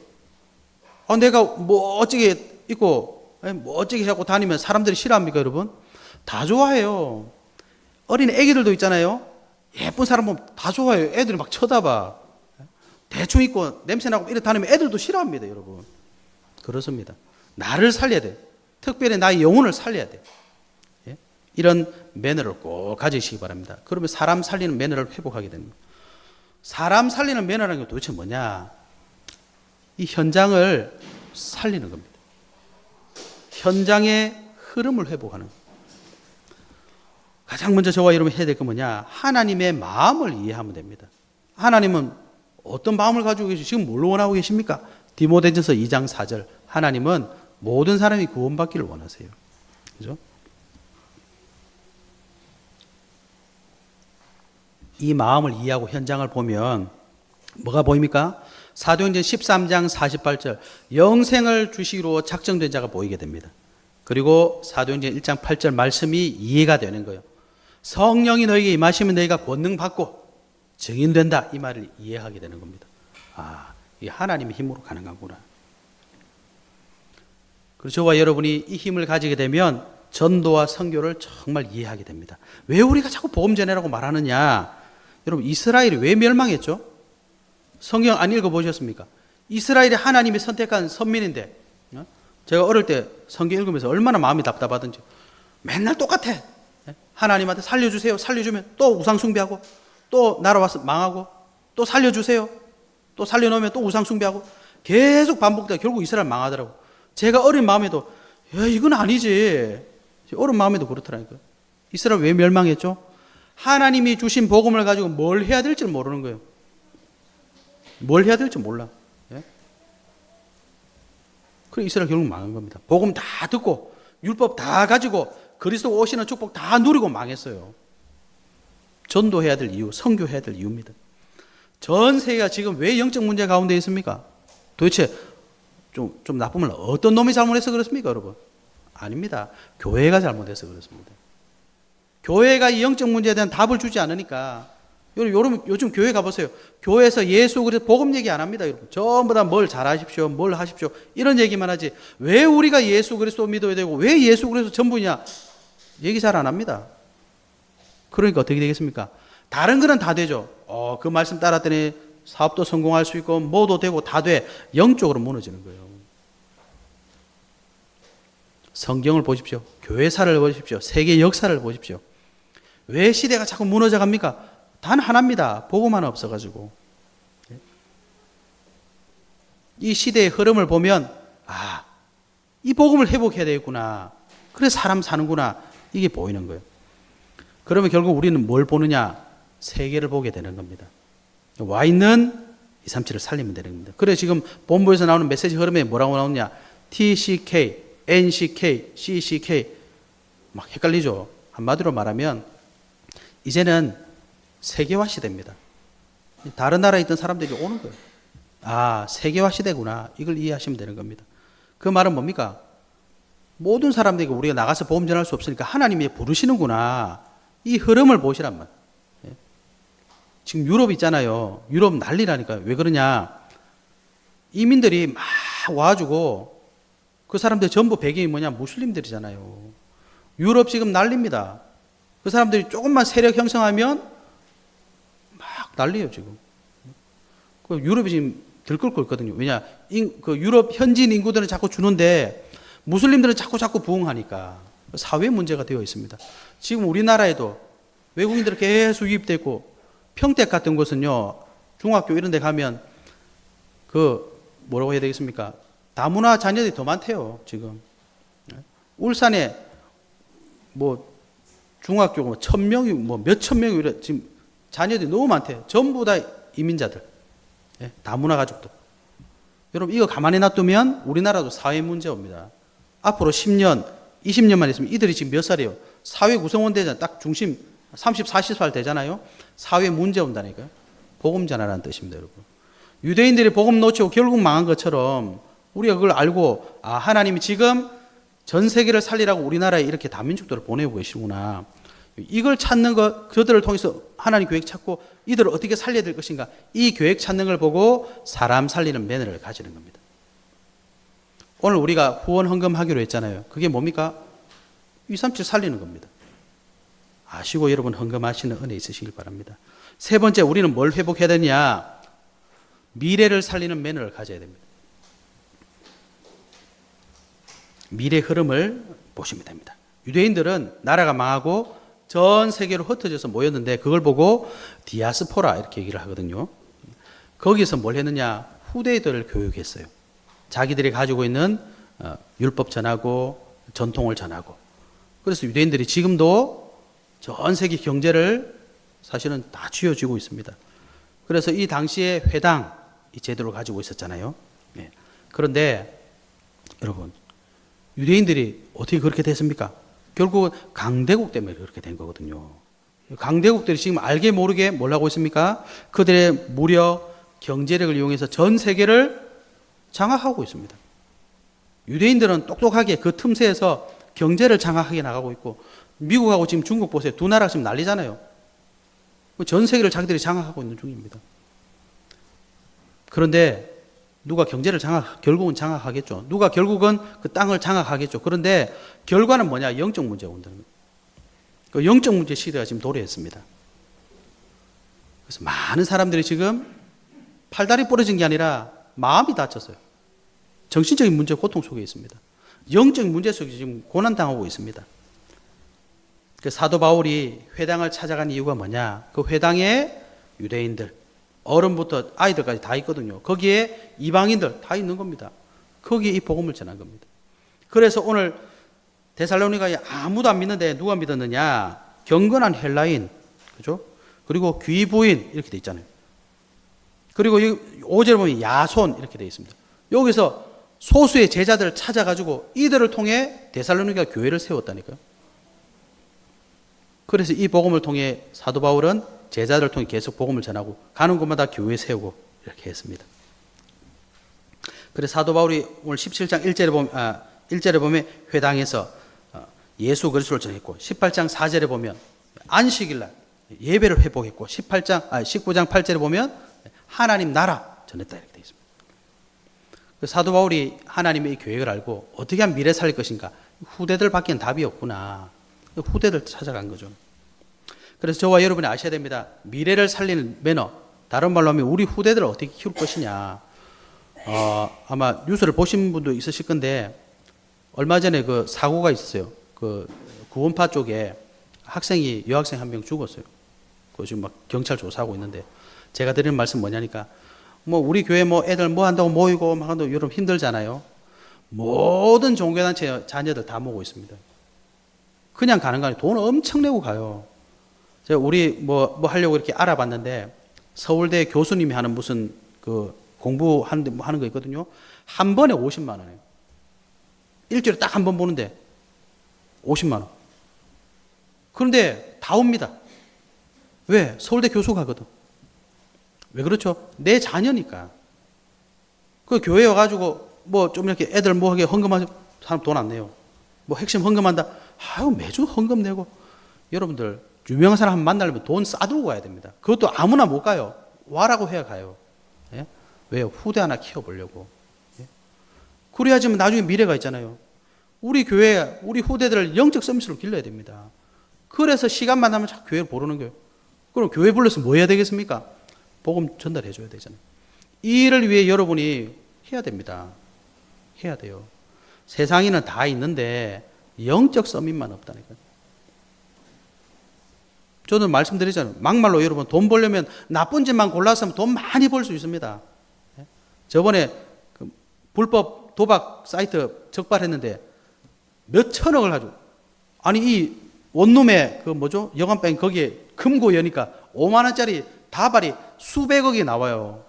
내가 뭐 어찌게 있고, 뭐 어찌게 하고 다니면 사람들이 싫어합니까, 여러분? 다 좋아해요. 어린 애기들도 있잖아요. 예쁜 사람 보면 다 좋아해요. 애들이 막 쳐다봐. 대충 입고 냄새나고 이렇게 다니면 애들도 싫어합니다, 여러분. 그렇습니다. 나를 살려야 돼. 특별히 나의 영혼을 살려야 돼. 예? 이런 매너를 꼭 가지시기 바랍니다. 그러면 사람 살리는 매너를 회복하게 됩니다. 사람 살리는 매너라는 게 도대체 뭐냐? 이 현장을 살리는 겁니다. 현장의 흐름을 회복하는 겁니다. 가장 먼저 저와 여러분이 해야 될 건 뭐냐? 하나님의 마음을 이해하면 됩니다. 하나님은 어떤 마음을 가지고 계시고 지금 뭘 원하고 계십니까? 디모데전서 2장 4절. 하나님은 모든 사람이 구원받기를 원하세요. 그죠? 이 마음을 이해하고 현장을 보면 뭐가 보입니까? 사도행전 13장 48절. 영생을 주시기로 작정된 자가 보이게 됩니다. 그리고 사도행전 1장 8절 말씀이 이해가 되는 거예요. 성령이 너에게 임하시면 너희가 권능 받고 증인된다. 이 말을 이해하게 되는 겁니다. 이 하나님의 힘으로 가능하구나. 그리고 저와 여러분이 이 힘을 가지게 되면 전도와 선교를 정말 이해하게 됩니다. 왜 우리가 자꾸 복음 전해라고 말하느냐? 여러분, 이스라엘이 왜 멸망했죠? 성경 안 읽어보셨습니까? 이스라엘이 하나님이 선택한 선민인데, 제가 어릴 때 성경 읽으면서 얼마나 마음이 답답하던지 맨날 똑같아. 하나님한테 살려주세요. 살려주면 또 우상숭배하고, 또 나라 와서 망하고, 또 살려주세요. 또 살려놓으면 또 우상숭배하고, 계속 반복되다 결국 이스라엘 망하더라고. 제가 어린 마음에도 이건 아니지. 어린 마음에도 그렇더라니까요. 이스라엘 왜 멸망했죠? 하나님이 주신 복음을 가지고 뭘 해야 될지 모르는 거예요. 뭘 해야 될지 몰라. 예? 그래 이스라엘 결국 망한 겁니다. 복음 다 듣고 율법 다 가지고 그리스도 오시는 축복 다 누리고 망했어요. 전도해야 될 이유, 선교해야 될 이유입니다. 전 세계가 지금 왜 영적 문제 가운데 있습니까? 도대체 좀 나쁘면 어떤 놈이 잘못해서 그렇습니까, 여러분? 아닙니다. 교회가 잘못해서 그렇습니다. 교회가 이 영적 문제에 대한 답을 주지 않으니까. 여러분 요즘 교회 가보세요. 교회에서 예수 그리스도 복음 얘기 안 합니다, 여러분. 전부 다 뭘 잘하십시오, 뭘 하십시오 이런 얘기만 하지. 왜 우리가 예수 그리스도 믿어야 되고 왜 예수 그리스도 전부냐 얘기 잘 안 합니다. 그러니까 어떻게 되겠습니까? 다른 거는 다 되죠. 그 말씀 따랐더니 사업도 성공할 수 있고 뭐도 되고 다 돼. 영적으로 무너지는 거예요. 성경을 보십시오. 교회사를 보십시오. 세계 역사를 보십시오. 왜 시대가 자꾸 무너져 갑니까? 단 하나입니다. 복음 하나 없어가지고. 이 시대의 흐름을 보면 이 복음을 회복해야 되겠구나. 그래 사람 사는구나. 이게 보이는 거예요. 그러면 결국 우리는 뭘 보느냐? 세계를 보게 되는 겁니다. 와 있는 237을 살리면 되는 겁니다. 그래 지금 본부에서 나오는 메시지 흐름에 뭐라고 나오느냐? TCK, NCK, CCK 막 헷갈리죠. 한마디로 말하면 이제는 세계화 시대입니다. 다른 나라에 있던 사람들이 오는 거예요. 세계화 시대구나. 이걸 이해하시면 되는 겁니다. 그 말은 뭡니까? 모든 사람들에게 우리가 나가서 복음 전할 수 없으니까 하나님이 부르시는구나. 이 흐름을 보시란 말. 지금 유럽 있잖아요. 유럽 난리라니까요. 왜 그러냐? 이민들이 막 와가지고 그 사람들 전부 배경이 뭐냐? 무슬림들이잖아요. 유럽 지금 난립니다. 그 사람들이 조금만 세력 형성하면 막 난리예요 지금. 그 유럽이 지금 들끓고 있거든요. 왜냐? 그 유럽 현지인 인구들은 자꾸 주는데 무슬림들은 자꾸 부흥하니까 사회 문제가 되어 있습니다. 지금 우리나라에도 외국인들이 계속 유입되고 평택 같은 곳은요, 중학교 이런 데 가면 뭐라고 해야 되겠습니까? 다문화 자녀들이 더 많대요, 지금. 울산에 중학교 1000명이 몇천 명이 지금 자녀들이 너무 많대요. 전부 다 이민자들. 다문화 가족들. 여러분, 이거 가만히 놔두면 우리나라도 사회 문제 옵니다. 앞으로 10년, 20년만 있으면 이들이 지금 몇 살이에요? 사회 구성원 되잖아요. 딱 중심 30, 40살 되잖아요. 사회 문제 온다니까요. 복음 전하라는 뜻입니다, 여러분. 유대인들이 복음 놓치고 결국 망한 것처럼 우리가 그걸 알고 하나님이 지금 전 세계를 살리라고 우리나라에 이렇게 다민족들을 보내고 계시구나. 이걸 찾는 것, 그들을 통해서 하나님 계획 찾고 이들을 어떻게 살려야 될 것인가. 이 계획 찾는 걸 보고 사람 살리는 매너를 가지는 겁니다. 오늘 우리가 후원 헌금하기로 했잖아요. 그게 뭡니까? 237 살리는 겁니다. 아시고 여러분 헌금하시는 은혜 있으시길 바랍니다. 세 번째, 우리는 뭘 회복해야 되냐? 미래를 살리는 매너를 가져야 됩니다. 미래 흐름을 보시면 됩니다. 유대인들은 나라가 망하고 전 세계로 흩어져서 모였는데 그걸 보고 디아스포라 이렇게 얘기를 하거든요. 거기서 뭘 했느냐? 후대들을 교육했어요. 자기들이 가지고 있는 율법 전하고 전통을 전하고. 그래서 유대인들이 지금도 전 세계 경제를 사실은 다 쥐어쥐고 있습니다. 그래서 이 당시에 회당 이 제도를 가지고 있었잖아요. 그런데 여러분, 유대인들이 어떻게 그렇게 됐습니까? 결국은 강대국 때문에 그렇게 된 거거든요. 강대국들이 지금 알게 모르게 뭘 하고 있습니까? 그들의 무력, 경제력을 이용해서 전 세계를 장악하고 있습니다. 유대인들은 똑똑하게 그 틈새에서 경제를 장악하게 나가고 있고, 미국하고 지금 중국 보세요. 두 나라가 지금 난리잖아요. 전 세계를 자기들이 장악하고 있는 중입니다. 그런데 누가 경제를 결국은 장악하겠죠. 누가 결국은 그 땅을 장악하겠죠. 그런데 결과는 뭐냐? 영적 문제가 온다는 거예요. 그 영적 문제 시대가 지금 도래했습니다. 그래서 많은 사람들이 지금 팔다리 부러진 게 아니라 마음이 다쳤어요. 정신적인 문제, 고통 속에 있습니다. 영적 문제 속에 지금 고난당하고 있습니다. 그 사도 바울이 회당을 찾아간 이유가 뭐냐? 그 회당에 유대인들, 어른부터 아이들까지 다 있거든요. 거기에 이방인들 다 있는 겁니다. 거기에 이 복음을 전한 겁니다. 그래서 오늘 데살로니가에 아무도 안 믿는데 누가 믿었느냐? 경건한 헬라인, 그죠? 그리고 귀부인 이렇게 돼 있잖아요. 그리고 5절에 보면 야손 이렇게 돼 있습니다. 여기서 소수의 제자들을 찾아가지고 이들을 통해 데살로니가 교회를 세웠다니까요. 그래서 이 복음을 통해 사도 바울은 제자들을 통해 계속 복음을 전하고 가는 곳마다 교회 세우고 이렇게 했습니다. 그래서 사도 바울이 오늘 17장 1절에 보면 회당에서 예수 그리스도를 전했고 18장 4절에 보면 안식일날 예배를 회복했고 19장 8절에 보면 하나님 나라 전했다 이렇게 되어 있습니다. 사도 바울이 하나님의 이 계획을 알고 어떻게 하면 미래 살릴 것인가? 후대들 밖에는 답이 없구나. 후대들 찾아간 거죠. 그래서 저와 여러분이 아셔야 됩니다. 미래를 살리는 매너, 다른 말로 하면 우리 후대들을 어떻게 키울 것이냐. 아마 뉴스를 보신 분도 있으실 건데 얼마 전에 그 사고가 있었어요. 그 구원파 쪽에 여학생 한 명 죽었어요. 그 지금 막 경찰 조사하고 있는데 제가 드리는 말씀 뭐냐니까 뭐 우리 교회 뭐 애들 뭐 한다고 모이고 막 한다고 여러분 힘들잖아요. 모든 종교단체 자녀들 다 모으고 있습니다. 그냥 가는 거 아니에요. 돈 엄청 내고 가요. 제가 우리 뭐 하려고 이렇게 알아봤는데 서울대 교수님이 하는 무슨 그 공부하는 거 있거든요. 한 번에 50만 원이에요. 일주일에 딱 한 번 보는데 50만 원. 그런데 다 옵니다. 왜? 서울대 교수 가거든. 왜 그렇죠? 내 자녀니까. 그 교회 와가지고 뭐 좀 이렇게 애들 뭐 하게 헌금하는 사람 돈 안 내요. 뭐 핵심 헌금한다. 아유, 매주 헌금 내고. 여러분들, 유명한 사람 한번 만나려면 돈 싸들고 가야 됩니다. 그것도 아무나 못 가요. 와라고 해야 가요. 예? 왜요? 후대 하나 키워보려고. 예? 그래야지만 나중에 미래가 있잖아요. 우리 교회, 우리 후대들을 영적 서비스로 길러야 됩니다. 그래서 시간만 나면 자꾸 교회를 보러는 거예요. 그럼 교회 불러서 뭐 해야 되겠습니까? 복음 전달해 줘야 되잖아요. 이 일을 위해 여러분이 해야 됩니다. 해야 돼요. 세상에는 다 있는데 영적 서밋만 없다니까요. 저는 말씀드리잖아요. 막말로 여러분 돈 벌려면 나쁜 짓만 골라서 하면 돈 많이 벌 수 있습니다. 저번에 그 불법 도박 사이트 적발했는데 몇 천억을 가지고 아니 이 원룸에 그 뭐죠? 여관뱅 거기에 금고 여니까 5만 원짜리 다발이 수백억이 나와요.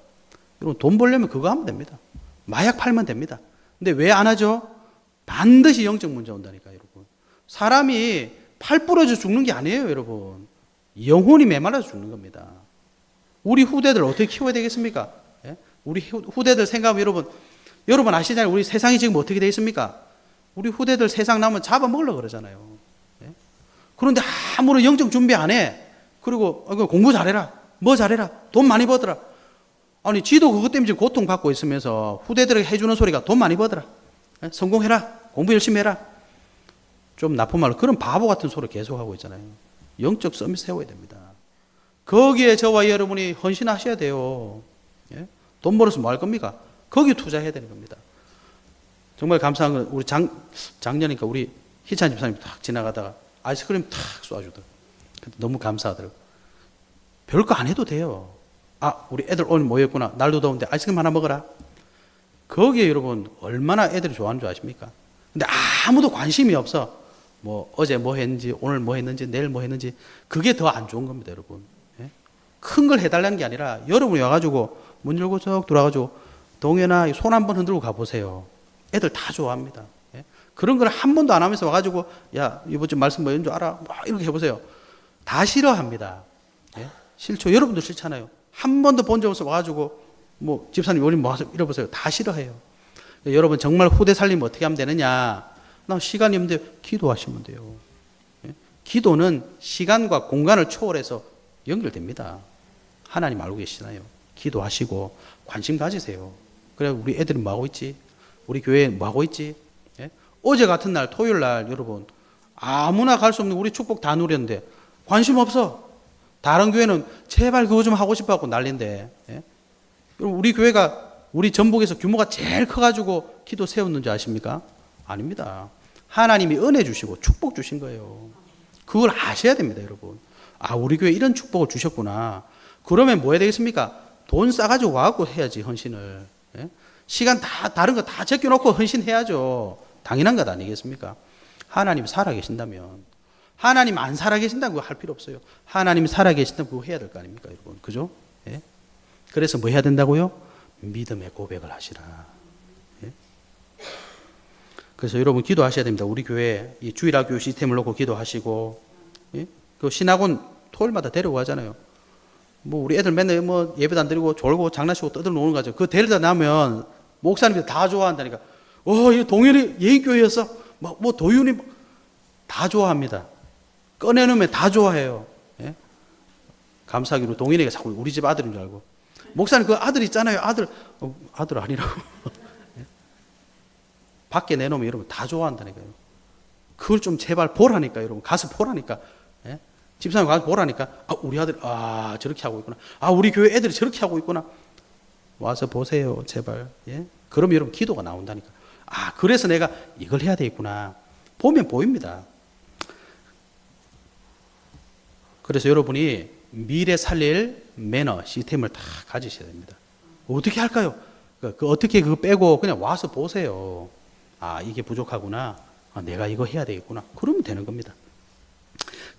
여러분 돈 벌려면 그거 하면 됩니다. 마약 팔면 됩니다. 근데 왜 안 하죠? 반드시 영적 문제 온다니까요, 여러분. 사람이 팔 부러져 죽는 게 아니에요, 여러분. 영혼이 메말라서 죽는 겁니다. 우리 후대들 어떻게 키워야 되겠습니까? 예? 우리 후대들 생각하면 여러분 아시잖아요. 우리 세상이 지금 어떻게 되어 있습니까? 우리 후대들 세상 나면 잡아먹으려고 그러잖아요. 예? 그런데 아무런 영적 준비 안 해. 그리고 공부 잘해라. 뭐 잘해라. 돈 많이 벌더라. 아니 지도 그것 때문에 지금 고통받고 있으면서 후대들에게 해주는 소리가 돈 많이 벌더라. 예? 성공해라. 공부 열심히 해라. 좀 나쁜 말로 그런 바보 같은 소리 계속하고 있잖아요. 영적 서밋 세워야 됩니다. 거기에 저와 여러분이 헌신하셔야 돼요. 예? 돈 벌어서 뭐 할 겁니까? 거기 투자해야 되는 겁니다. 정말 감사한 건 우리 작년이니까 우리 희찬 집사님 탁 지나가다가 아이스크림 탁 쏴주더라고요. 너무 감사하더라고요. 별거 안 해도 돼요. 아, 우리 애들 오늘 모였구나. 날도 더운데 아이스크림 하나 먹어라. 거기에 여러분 얼마나 애들이 좋아하는 줄 아십니까? 근데 아무도 관심이 없어. 뭐 어제 뭐 했는지 오늘 뭐 했는지 내일 뭐 했는지 그게 더 안 좋은 겁니다, 여러분. 예? 큰 걸 해달라는 게 아니라 여러분이 와가지고 문 열고 쭉 들어와가지고 동현아 손 한번 흔들고 가보세요. 애들 다 좋아합니다. 예? 그런 걸 한 번도 안 하면서 와가지고 야 이번 주 말씀 뭐였는 줄 알아? 뭐 이렇게 해보세요. 다 싫어합니다. 예? 싫죠. 여러분도 싫잖아요. 한 번도 본 적 없어 와가지고 뭐 집사님 우리 뭐 하세요? 이러보세요. 다 싫어해요. 여러분 정말 후대 살림 어떻게 하면 되느냐? 나 시간이 없는데 기도하시면 돼요. 예? 기도는 시간과 공간을 초월해서 연결됩니다. 하나님 알고 계시나요? 기도하시고 관심 가지세요. 그래 우리 애들이 뭐 하고 있지? 우리 교회 뭐 하고 있지? 예? 어제 같은 날 토요일 날 여러분 아무나 갈 수 없는 우리 축복 다 누렸는데 관심 없어. 다른 교회는 제발 그거 좀 하고 싶어 하고 난리인데 예? 우리 교회가 우리 전북에서 규모가 제일 커가지고 기도 세웠는지 아십니까? 아닙니다. 하나님이 은혜 주시고 축복 주신 거예요. 그걸 아셔야 됩니다, 여러분. 아, 우리 교회 이런 축복을 주셨구나. 그러면 뭐 해야 되겠습니까? 돈 싸가지고 와갖고 해야지, 헌신을. 예? 시간 다른 거 다 제껴놓고 헌신해야죠. 당연한 것 아니겠습니까? 하나님 살아계신다면. 하나님 안 살아계신다면 그거 할 필요 없어요. 하나님 살아계신다면 그거 해야 될 거 아닙니까, 여러분? 그죠? 예? 그래서 뭐 해야 된다고요? 믿음의 고백을 하시라. 예? 그래서 여러분 기도하셔야 됩니다. 우리 교회 이 주일학교 시스템을 놓고 기도하시고, 예? 그 신학원 토요일마다 데려가잖아요. 뭐 우리 애들 맨날 뭐 예배도 안 드리고 졸고 장난치고 떠들어 노는 거죠. 그거 데려다 나면 목사님들 다 좋아한다니까. 이 동현이 예인교회였어. 뭐 도윤이 다 좋아합니다. 꺼내놓으면 다 좋아해요. 예? 감사하기로 동현이가 자꾸 우리 집 아들인 줄 알고. 목사님 그 아들 있잖아요. 아들 아니라고. 예? 밖에 내놓으면 여러분 다 좋아한다니까요. 그걸 좀 제발 보라니까 여러분. 가서 보라니까. 예? 집사님 가서 보라니까, 우리 아들, 저렇게 하고 있구나. 우리 교회 애들이 저렇게 하고 있구나. 와서 보세요, 제발. 예? 그러면 여러분 기도가 나온다니까. 그래서 내가 이걸 해야 되겠구나. 보면 보입니다. 그래서 여러분이 미래 살릴 매너, 시스템을 다 가지셔야 됩니다. 어떻게 할까요? 어떻게 그거 빼고 그냥 와서 보세요. 이게 부족하구나. 내가 이거 해야 되겠구나. 그러면 되는 겁니다.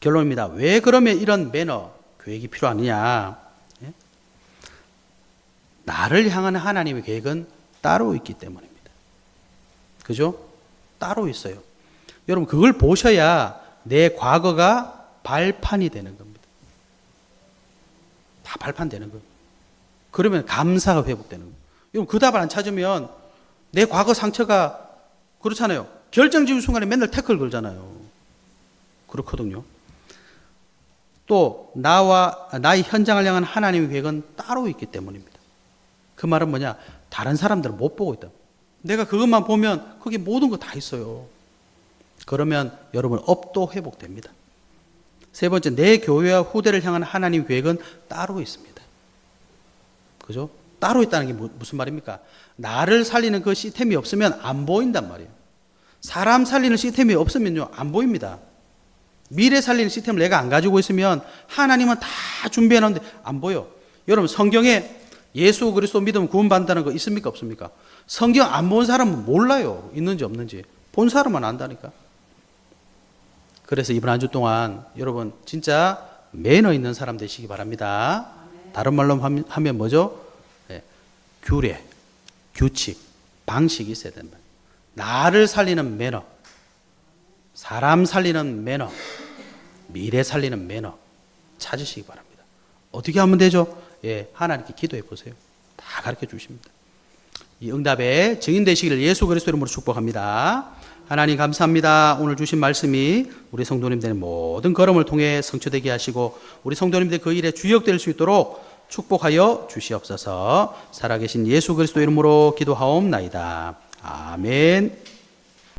결론입니다. 왜 그러면 이런 매너, 계획이 필요하느냐? 예? 나를 향한 하나님의 계획은 따로 있기 때문입니다. 그죠? 따로 있어요. 여러분, 그걸 보셔야 내 과거가 발판이 되는 겁니다. 다 발판되는 거예요. 그러면 감사가 회복되는 거예요. 여러분, 그 답을 안 찾으면 내 과거 상처가 그렇잖아요. 결정적인 순간에 맨날 태클 걸잖아요. 그렇거든요. 또 나와 나의 현장을 향한 하나님의 계획은 따로 있기 때문입니다. 그 말은 뭐냐? 다른 사람들은 못 보고 있다. 내가 그것만 보면 거기 모든 거 다 있어요. 그러면 여러분 업도 회복됩니다. 세 번째, 내 교회와 후대를 향한 하나님의 계획은 따로 있습니다. 그죠? 따로 있다는 게 무슨 말입니까? 나를 살리는 그 시스템이 없으면 안 보인단 말이에요. 사람 살리는 시스템이 없으면요, 안 보입니다. 미래 살리는 시스템을 내가 안 가지고 있으면 하나님은 다 준비해 놓는데 안 보여. 여러분, 성경에 예수 그리스도 믿으면 구원받는다는 거 있습니까? 없습니까? 성경 안 본 사람은 몰라요. 있는지 없는지. 본 사람은 안다니까. 그래서 이번 한 주 동안 여러분 진짜 매너 있는 사람 되시기 바랍니다. 다른 말로 하면 뭐죠? 규례, 규칙, 방식이 있어야 된다. 나를 살리는 매너, 사람 살리는 매너, 미래 살리는 매너 찾으시기 바랍니다. 어떻게 하면 되죠? 하나님께 기도해 보세요. 다 가르쳐 주십니다. 이 응답의 증인 되시기를 예수 그리스도 이름으로 축복합니다. 하나님 감사합니다. 오늘 주신 말씀이 우리 성도님들의 모든 걸음을 통해 성취되게 하시고 우리 성도님들 그 일에 주역될 수 있도록 축복하여 주시옵소서. 살아계신 예수 그리스도 이름으로 기도하옵나이다. 아멘.